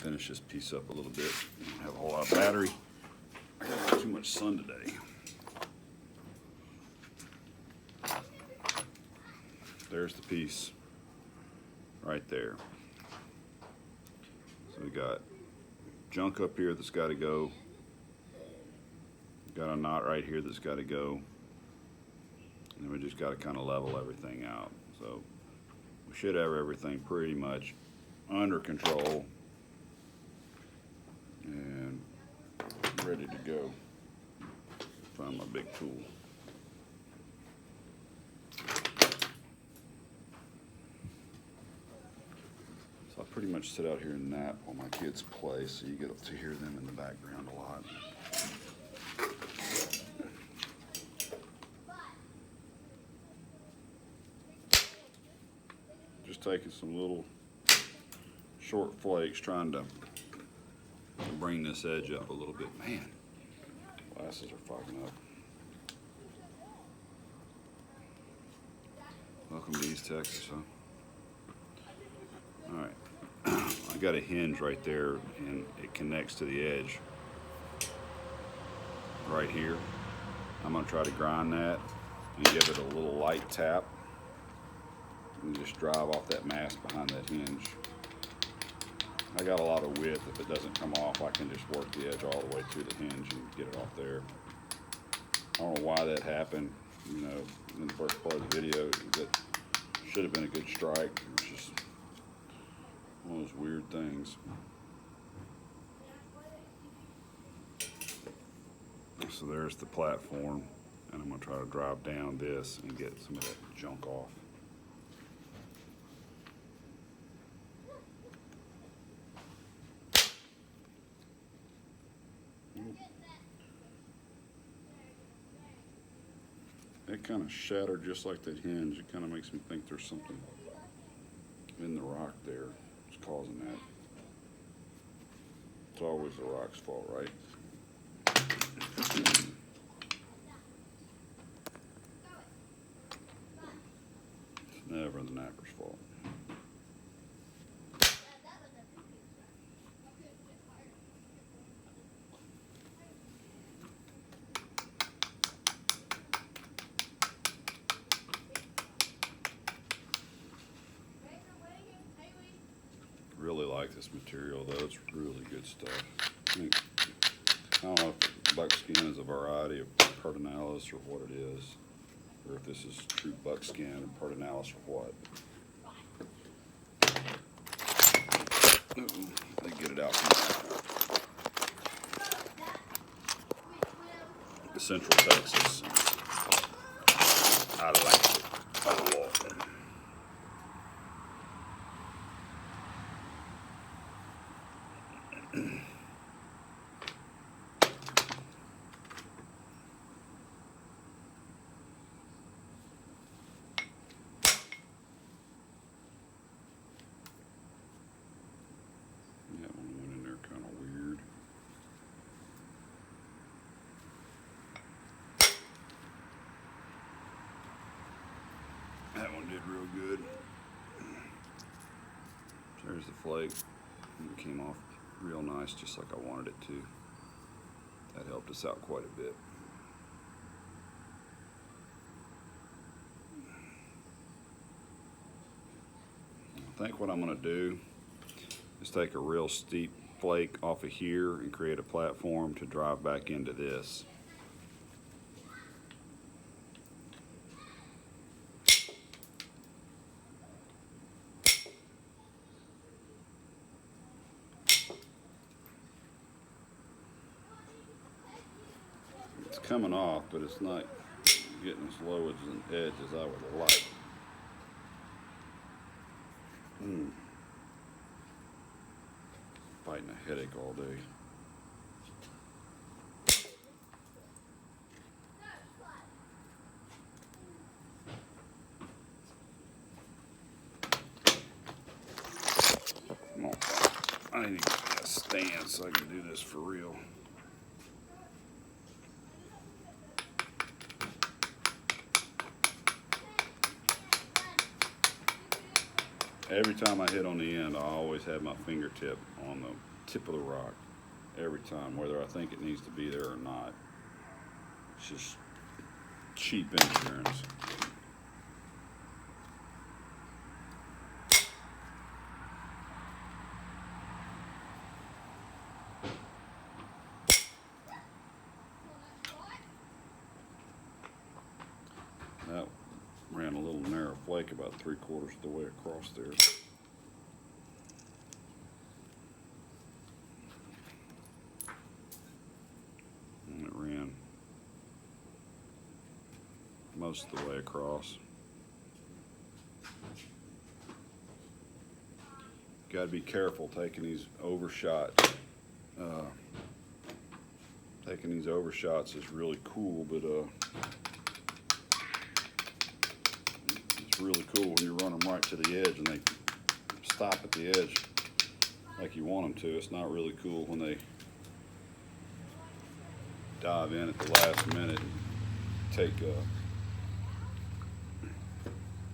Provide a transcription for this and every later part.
finish this piece up a little bit. I don't have a whole lot of battery. I got too much sun today. There's the piece right there. So we got junk up here that's got to go. Got a knot right here that's got to go. And we just got to kind of level everything out. So we should have everything pretty much under control and ready to go. Find my big tool. So I pretty much sit out here and nap while my kids play, so you get to hear them in the background a lot. Just taking some little short flakes, trying to bring this edge up a little bit. Man, glasses are fogging up. Welcome to East Texas, huh? All right, I got a hinge right there, and it connects to the edge right here. I'm gonna try to grind that and give it a little light tap and just drive off that mass behind that hinge. I got a lot of width. If it doesn't come off, I can just work the edge all the way to the hinge and get it off there. I don't know why that happened, you know, in the first part of the video. That should have been a good strike. It's just one of those weird things. So there's the platform, and I'm going to try to drive down this and get some of that junk off. It kind of shattered just like that hinge. It kind of makes me think there's something in the rock there that's causing that. It's always the rock's fault, right? It's never the knapper's fault. Really like this material though, it's really good stuff. I don't know if buckskin is a variety of pertinalis or what it is, or if this is true buckskin and pertinalis or what. They get it out from Central Texas. I like it a lot. That one went in there kind of weird. That one did real good. There's the flake. It came off real nice, just like I wanted it to. That helped us out quite a bit. I think what I'm going to do is take a real steep flake off of here and create a platform to drive back into this. It's coming off, but it's not getting as low as an edge as I would like. Fighting a headache all day. Come on. I need to get a stand so I can do this for real. Every time I hit on the end, I always have my fingertip on the tip of the rock every time, whether I think it needs to be there or not. It's just cheap insurance. That ran a little narrow flake about 3/4 of the way across there. And it ran most of the way across. Got to be careful taking these overshots. Taking these overshots is really cool, but it's really cool when you run them right to the edge and they stop at the edge like you want them to. It's not really cool when they dive in at the last minute and take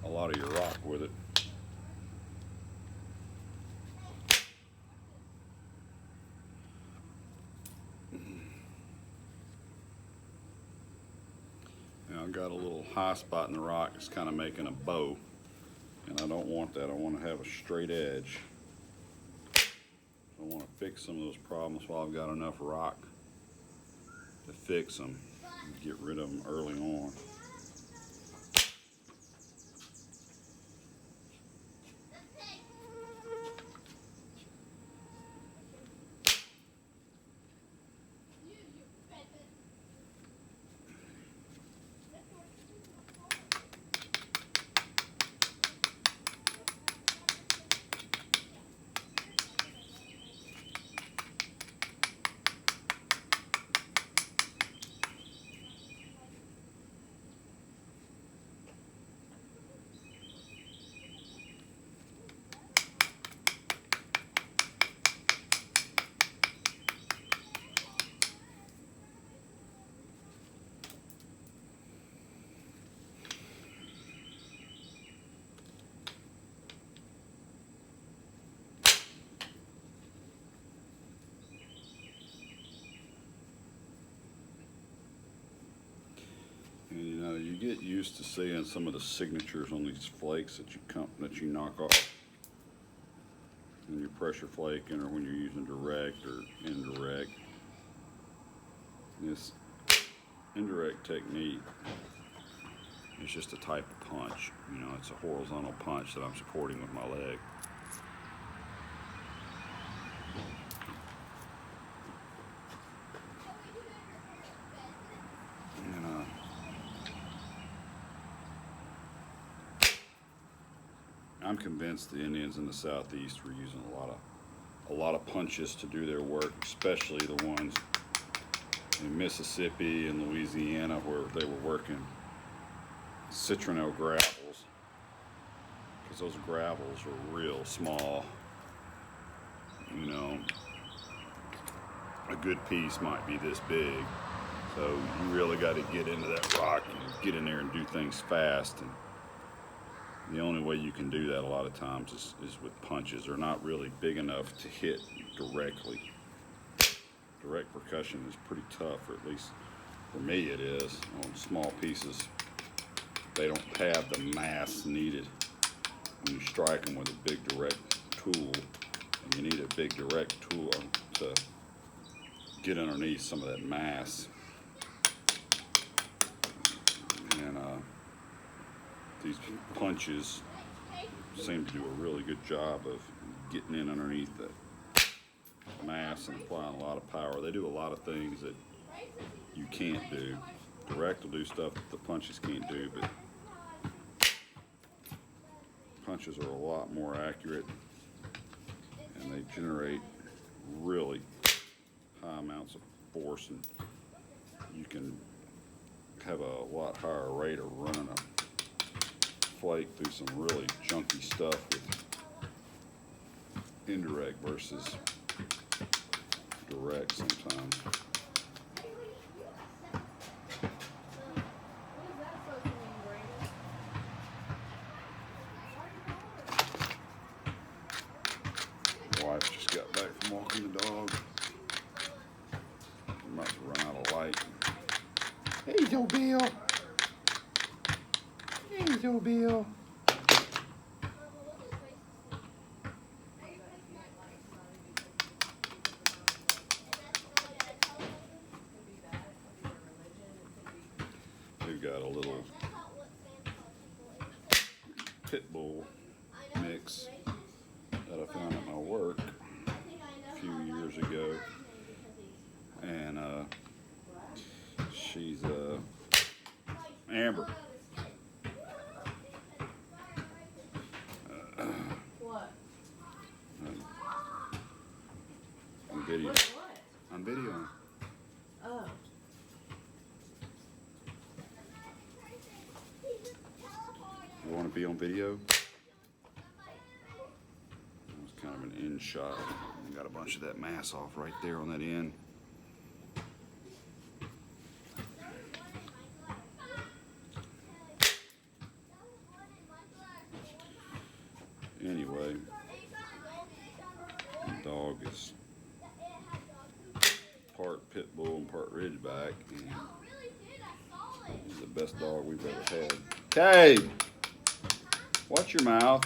a lot of your rock with it. Now I've got a little high spot in the rock that's kind of making a bow, and I don't want that. I want to have a straight edge. I want to fix some of those problems while I've got enough rock to fix them and get rid of them early on. And you know, you get used to seeing some of the signatures on these flakes that you knock off when you're pressure flaking or when you're using direct or indirect. This indirect technique is just a type of punch. You know, it's a horizontal punch that I'm supporting with my leg. I'm convinced the Indians in the Southeast were using a lot of punches to do their work, especially the ones in Mississippi and Louisiana where they were working citronelle gravels, because those gravels are real small. You know, a good piece might be this big, so you really got to get into that rock and get in there and do things fast. And the only way you can do that a lot of times is with punches. They're not really big enough to hit directly. Direct percussion is pretty tough, or at least for me it is. On small pieces, they don't have the mass needed when you strike them with a big direct tool. And you need a big direct tool to get underneath some of that mass. And these punches seem to do a really good job of getting in underneath the mass and applying a lot of power. They do a lot of things that you can't do. Direct will do stuff that the punches can't do, but punches are a lot more accurate and they generate really high amounts of force, and you can have a lot higher rate of running a flake through some really junky stuff with indirect versus direct sometimes. Wife just got back from walking the dog. Bill. Angel Bill. We've got a little pit bull mix that I found at my work a few years ago, and she's Amber. What? On video. What? On video. Oh. You want to be on video? It was kind of an end shot. I got a bunch of that mass off right there on that end. Anyway, the dog is part pit bull and part ridgeback, and he's the best dog we've ever had. Cade, watch your mouth.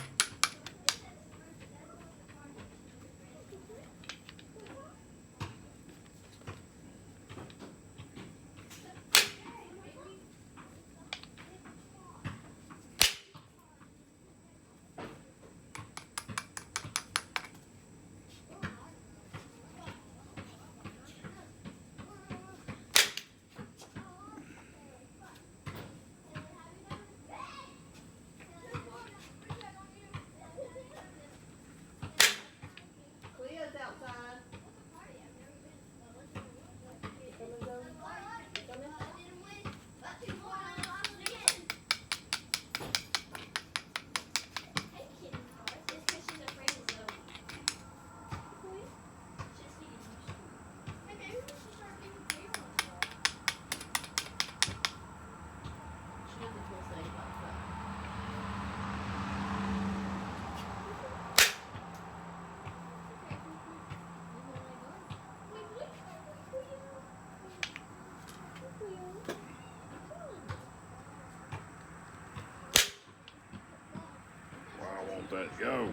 That go.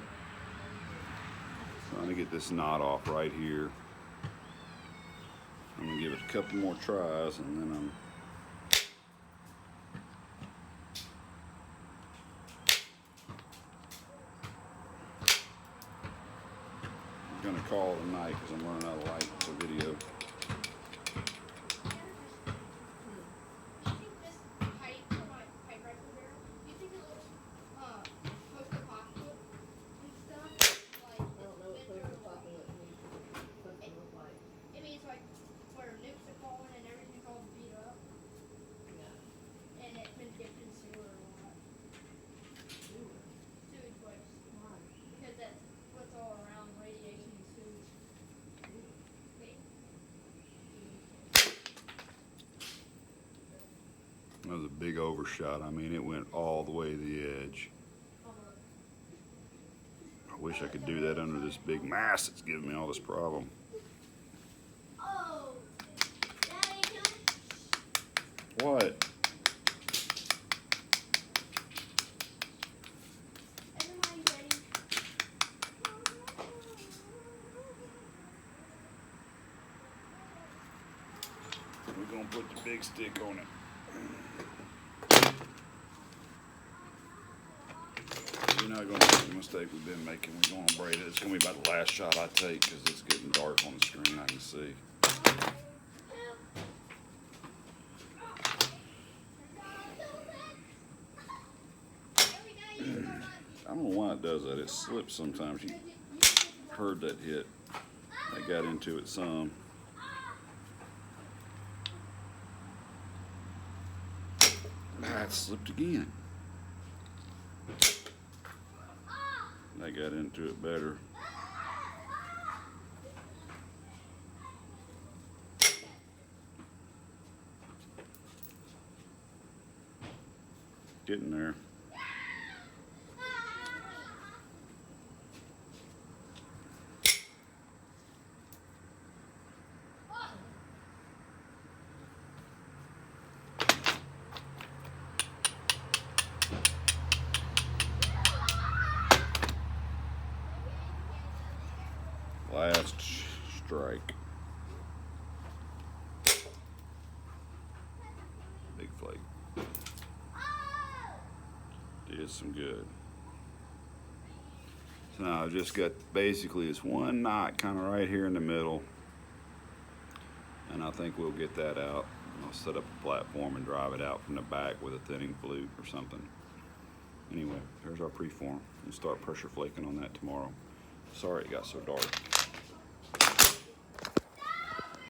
Trying to get this knot off right here. I'm gonna give it a couple more tries, and then I'm gonna call it a night because I'm running out of light for video. That was a big overshot. I mean, it went all the way to the edge. I wish I could do that under this big mass that's giving me all this problem. What? We're gonna put the big stick on it. You're not gonna make the mistake we've been making. We're gonna braid it. It's gonna be about the last shot I take because it's getting dark on the screen. I can see. I don't know why it does that. It slips sometimes. You heard that hit. I got into it some. Ah, it slipped again. I got into it better. Getting there. break. Big flake. Did some good. So now I've just got basically this one knot kind of right here in the middle, and I think we'll get that out. I'll set up a platform and drive it out from the back with a thinning flute or something. Anyway, there's our preform. We'll start pressure flaking on that tomorrow. Sorry it got so dark.